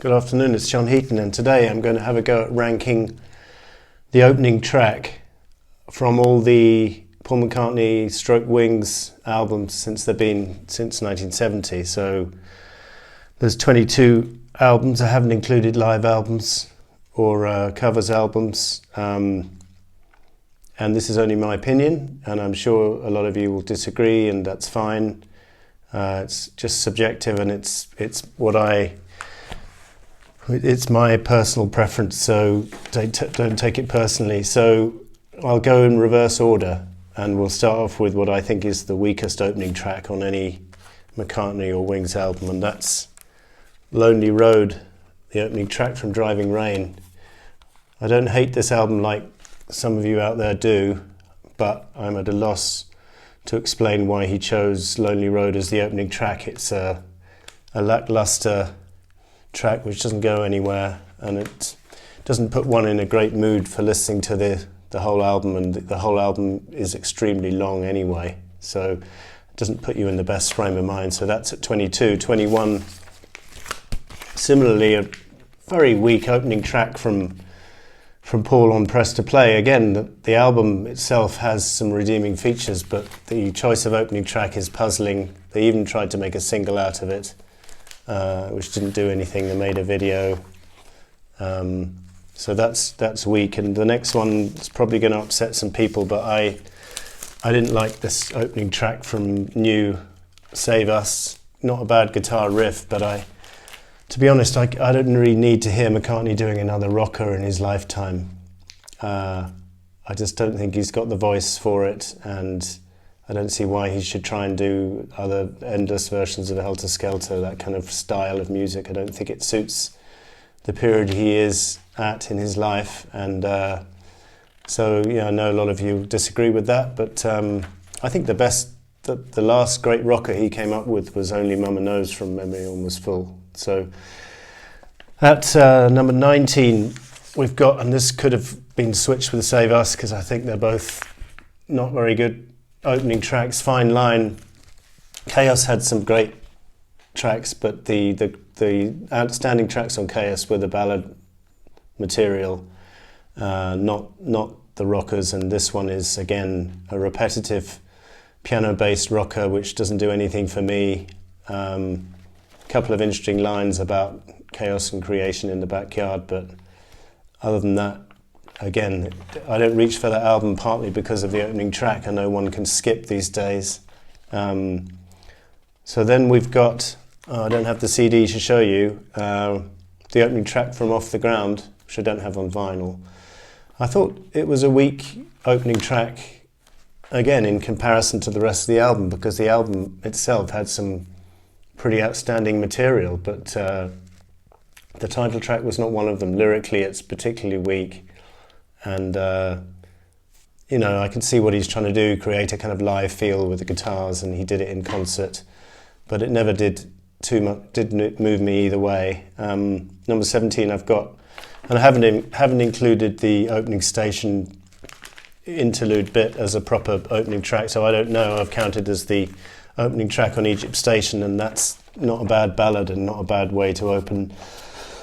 Good afternoon, it's John Heaton, and today I'm going to have a go at ranking the opening track from all the Paul McCartney / Wings albums since 1970. So there's 22 albums. I haven't included live albums or covers albums, and this is only my opinion, and I'm sure a lot of you will disagree, and that's fine. It's just subjective, and it's my personal preference, so don't take it personally. So I'll go in reverse order, and we'll start off with what I think is the weakest opening track on any McCartney or Wings album, and that's Lonely Road, the opening track from Driving Rain. I don't hate this album like some of you out there do, but I'm at a loss to explain why he chose Lonely Road as the opening track. It's a lackluster track which doesn't go anywhere, and it doesn't put one in a great mood for listening to the whole album, and the whole album is extremely long anyway, so it doesn't put you in the best frame of mind. So that's at 22. 21, similarly, a very weak opening track from Paul on Press to Play. Again, the album itself has some redeeming features, but the choice of opening track is puzzling. They even tried to make a single out of it, which didn't do anything. They made a video, so that's weak. And the next one is probably going to upset some people, but I didn't like this opening track from New, Save Us. Not a bad guitar riff, but to be honest, I don't really need to hear McCartney doing another rocker in his lifetime. I just don't think he's got the voice for it, and I don't see why he should try and do other endless versions of Helter Skelter, that kind of style of music. I don't think it suits the period he is at in his life, and so I know a lot of you disagree with that, but I think the last great rocker he came up with was Only Mama Knows from Memory Almost Full. So at number 19 we've got, and this could have been switched with Save Us because I think they're both not very good opening tracks. Fine Line. Chaos had some great tracks, but the outstanding tracks on Chaos were the ballad material, not the rockers, and this one is again a repetitive piano-based rocker which doesn't do anything for me. Couple of interesting lines about chaos and creation in the backyard, but other than that, again, I don't reach for that album partly because of the opening track. I know one can skip these days. So then we've got, I don't have the CD to show you, the opening track from Off the Ground, which I don't have on vinyl. I thought it was a weak opening track, again, in comparison to the rest of the album, because the album itself had some pretty outstanding material, but the title track was not one of them. Lyrically, it's particularly weak, and I can see what he's trying to do, create a kind of live feel with the guitars, and he did it in concert, but it never did too much, didn't move me either way. Number 17 I've got, and I haven't included the opening station interlude bit as a proper opening track, so I don't know. I've counted as the opening track on Egypt Station, and that's not a bad ballad and not a bad way to open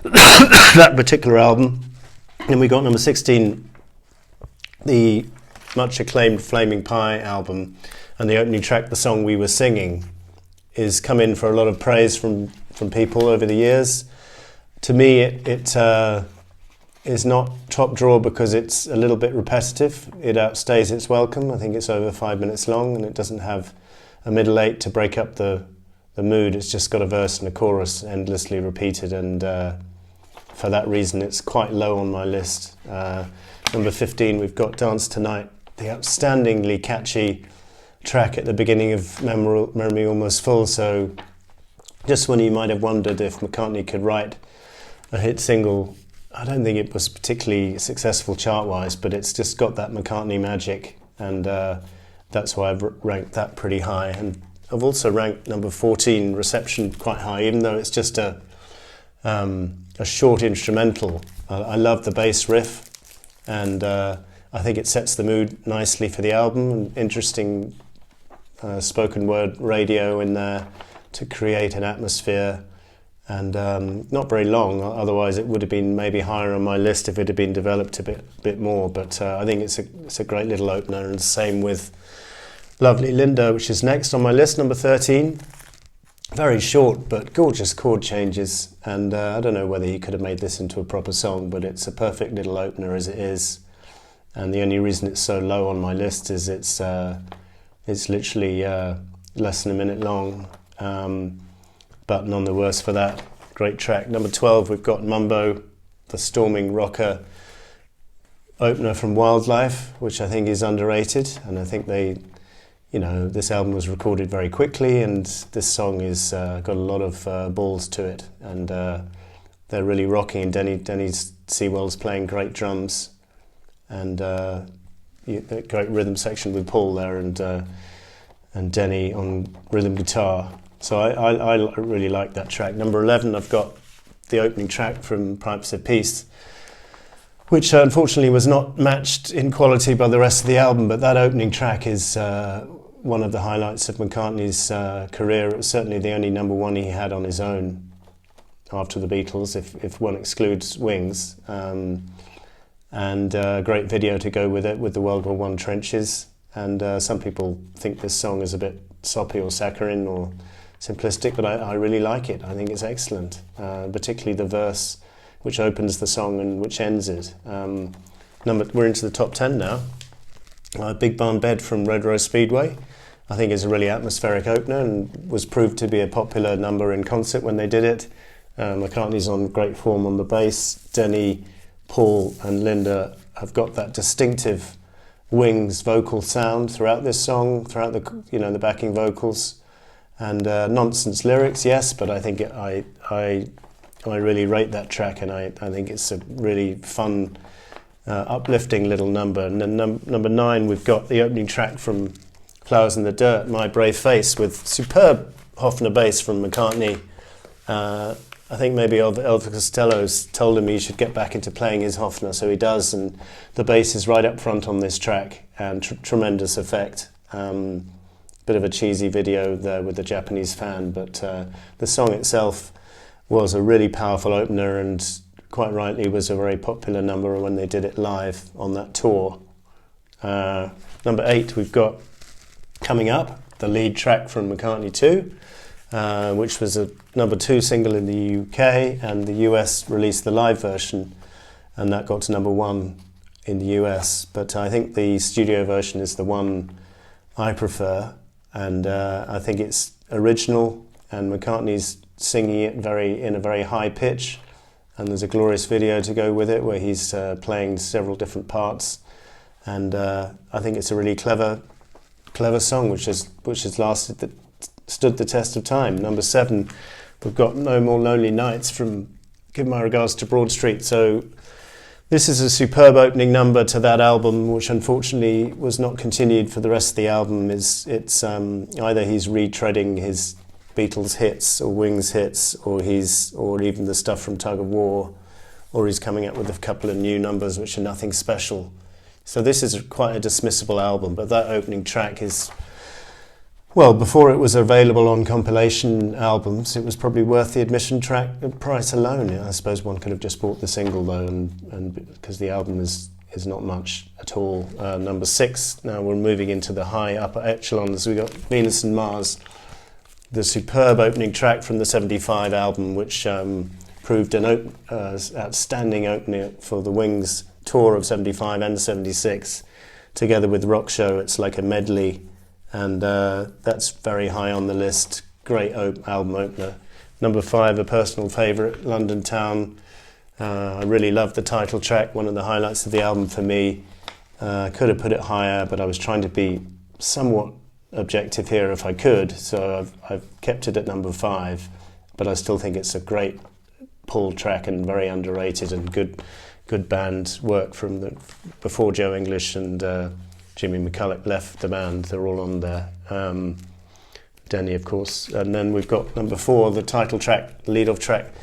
that particular album. Then we got number 16, the much acclaimed Flaming Pie album, and the opening track, the song We Were Singing, is come in for a lot of praise from people over the years. To me, it is not top drawer because it's a little bit repetitive. It outstays its welcome. I think it's over 5 minutes long, and it doesn't have a middle eight to break up the mood. It's just got a verse and a chorus endlessly repeated, and for that reason it's quite low on my list. Number 15 we've got Dance Tonight, the outstandingly catchy track at the beginning of Memory Almost Full. So just when you might have wondered if McCartney could write a hit single, I don't think it was particularly successful chart-wise, but it's just got that McCartney magic, and that's why I've ranked that pretty high. And I've also ranked number 14, Reception, quite high, even though it's just a short instrumental. I love the bass riff, and I think it sets the mood nicely for the album. And interesting spoken word radio in there to create an atmosphere. and not very long. Otherwise, it would have been maybe higher on my list if it had been developed a bit more. But I think it's a great little opener, and same with lovely Lindo, which is next on my list, number 13. Very short but gorgeous chord changes, and I don't know whether he could have made this into a proper song, but it's a perfect little opener as it is. And the only reason it's so low on my list is it's literally less than a minute long, but none the worse for that. Great track. Number 12, we've got Mumbo, the storming rocker opener from Wildlife, which I think is underrated, and I think this album was recorded very quickly, and this song is got a lot of balls to it, and they're really rocking. And Denny Sewell's playing great drums, and great rhythm section with Paul there, and Denny on rhythm guitar. So I really like that track. Number 11, I've got the opening track from Pipes of Peace, which unfortunately was not matched in quality by the rest of the album, but that opening track is one of the highlights of McCartney's career. It was certainly the only number one he had on his own after the Beatles, if one excludes Wings. And a great video to go with it, with the World War I trenches. And some people think this song is a bit soppy or saccharine or simplistic, but I really like it. I think it's excellent, particularly the verse which opens the song and which ends it. We're into the top 10 now. Big Barn Bed from Red Rose Speedway, I think is a really atmospheric opener and was proved to be a popular number in concert when they did it. McCartney's on great form on the bass. Denny, Paul and Linda have got that distinctive Wings vocal sound throughout this song, throughout the backing vocals, and nonsense lyrics, yes, but I think I really rate that track, and I think it's a really fun, uplifting little number. And then number 9, we've got the opening track from Flowers in the Dirt, My Brave Face, with superb Hofner bass from McCartney. I think maybe Elvis Costello's told him he should get back into playing his Hofner, so he does, and the bass is right up front on this track, and tremendous effect. Bit of a cheesy video there with the Japanese fan, but the song itself was a really powerful opener, and quite rightly was a very popular number when they did it live on that tour. Number 8, we've got Coming Up, the lead track from McCartney 2, which was a number 2 single in the UK, and the US released the live version, and that got to number 1 in the US. But I think the studio version is the one I prefer, and I think it's original, and McCartney's singing it in a very high pitch, and there's a glorious video to go with it where he's playing several different parts, and I think it's a really clever song which has stood the test of time. Number 7, we've got No More Lonely Nights from Give My Regards to Broad Street. So this is a superb opening number to that album, which unfortunately was not continued for the rest of the album. It's either he's retreading his Beatles hits or Wings hits, or even the stuff from Tug of War, or he's coming up with a couple of new numbers which are nothing special. So this is quite a dismissible album, but that opening track is, well, before it was available on compilation albums, it was probably worth the admission track price alone. I suppose one could have just bought the single though, and because the album is not much at all. Number 6, now we're moving into the high upper echelons. We've got Venus and Mars, the superb opening track from the 75 album, which proved an outstanding opener for the Wings tour of 75 and 76. Together with Rock Show, it's like a medley, and that's very high on the list. Great album opener. Number 5, a personal favourite, London Town. I really love the title track, one of the highlights of the album for me. Could have put it higher, but I was trying to be somewhat objective here if I could, so I've kept it at number 5, but I still think it's a great Paul track and very underrated, and good band work from before Joe English and Jimmy McCulloch left the band. They're all on there. Denny, of course. And then we've got number 4, the title track, lead-off track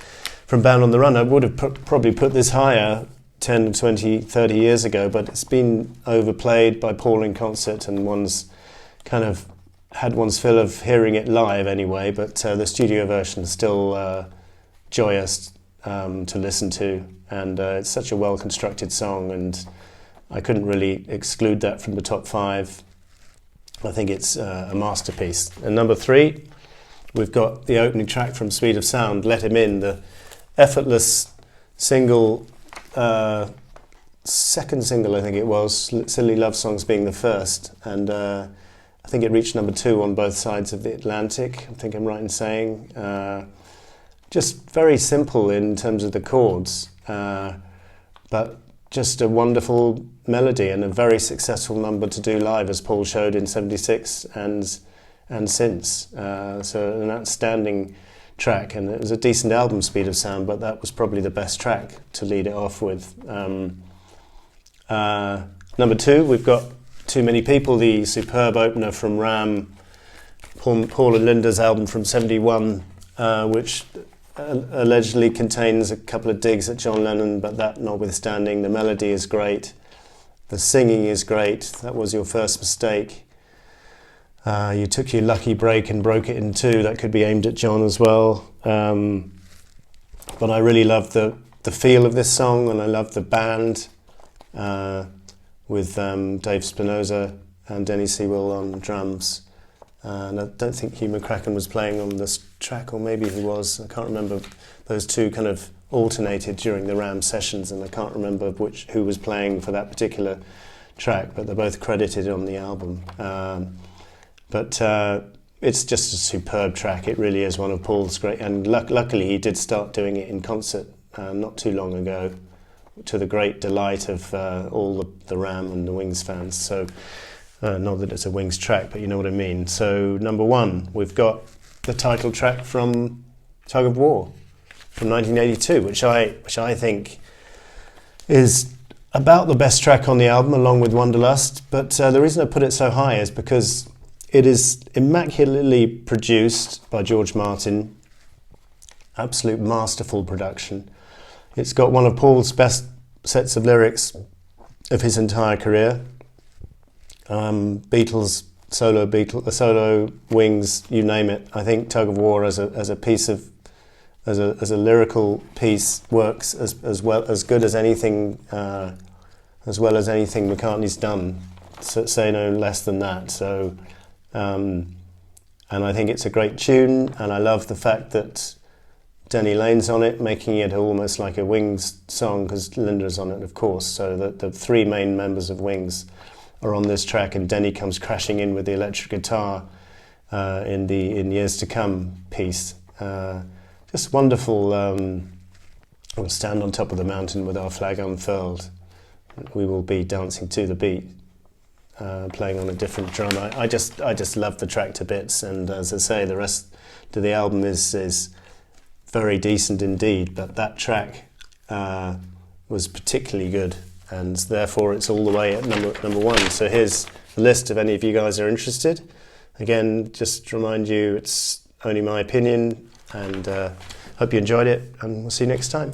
from Band on the Run. I would have probably put this higher 10, 20, 30 years ago, but it's been overplayed by Paul in concert, and one's kind of had one's fill of hearing it live anyway, but the studio version still joyous to listen to, and it's such a well-constructed song, and I couldn't really exclude that from the top 5. I think it's a masterpiece. And number 3, we've got the opening track from Speed of Sound, Let Him In, the effortless single, second single I think it was, Silly Love Songs being the first, and I think it reached number 2 on both sides of the Atlantic, I think I'm right in saying. Just very simple in terms of the chords, but just a wonderful melody and a very successful number to do live, as Paul showed in '76 and since. So an outstanding track, and it was a decent album, Speed of Sound, but that was probably the best track to lead it off with. Number 2, we've got Too Many People, the superb opener from Ram, Paul and Linda's album from '71, which allegedly contains a couple of digs at John Lennon, but that notwithstanding, the melody is great, the singing is great. That was your first mistake. You took your lucky break and broke it in 2. That could be aimed at John as well. But I really love the feel of this song, and I love the band with Dave Spinoza and Denny Sewell on drums. And I don't think Hugh McCracken was playing on this track, or maybe he was. I can't remember. Those two kind of alternated during the Ram sessions, and I can't remember who was playing for that particular track, but they're both credited on the album. But it's just a superb track. It really is one of Paul's great, and luckily he did start doing it in concert not too long ago, to the great delight of all the Ram and the Wings fans. So not that it's a Wings track, but you know what I mean. So number 1, we've got the title track from Tug of War from 1982, which I think is about the best track on the album, along with Wanderlust. But the reason I put it so high is because it is immaculately produced by George Martin, absolute masterful production. It's got one of Paul's best sets of lyrics of his entire career. Beatles, solo, Wings, you name it. I think Tug of War as a piece of, as a lyrical piece works as well, as good as anything, as well as anything McCartney's done. So, say no less than that. So, and I think it's a great tune, and I love the fact that Denny Lane's on it, making it almost like a Wings song, because Linda's on it, of course. So the 3 main members of Wings are on this track, and Denny comes crashing in with the electric guitar in Years to Come piece. Just wonderful. We'll stand on top of the mountain with our flag unfurled. We will be dancing to the beat, playing on a different drum. I just love the track to bits, and as I say, the rest of the album is very decent indeed, but that track was particularly good, and therefore it's all the way at number 1. So here's the list if any of you guys are interested. Again, just to remind you, it's only my opinion, and hope you enjoyed it, and we'll see you next time.